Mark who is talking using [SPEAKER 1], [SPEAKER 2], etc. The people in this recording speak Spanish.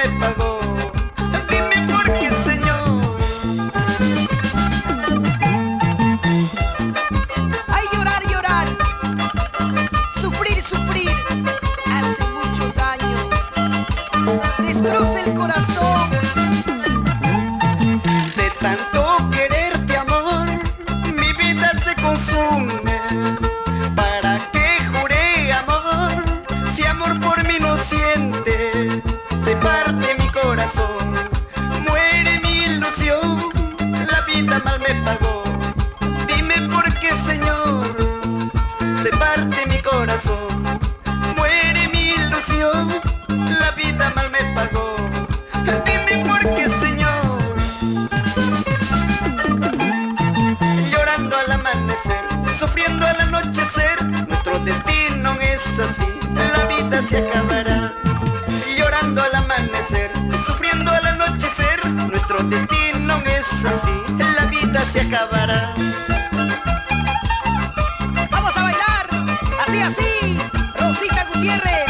[SPEAKER 1] me pagó. Dime por qué, Señor.
[SPEAKER 2] Ay, llorar, llorar, sufrir, sufrir, hace mucho daño, destroza el corazón.
[SPEAKER 1] De tanto quererte, amor, mi vida se consume. ¿Para qué juré amor? Si amor por mí no siente, se parte mi corazón, muere mi ilusión, la vida mal me pagó. Dime por qué, Señor, se parte mi corazón, muere mi ilusión, la vida mal me pagó. Dime por qué, Señor. Llorando al amanecer, sufriendo al anochecer, nuestro destino es así, la vida se acabará. Llorando al amanecer, sufriendo al anochecer, nuestro destino es así, la vida se acabará.
[SPEAKER 2] Vamos a bailar, así, así, Rosita Gutiérrez.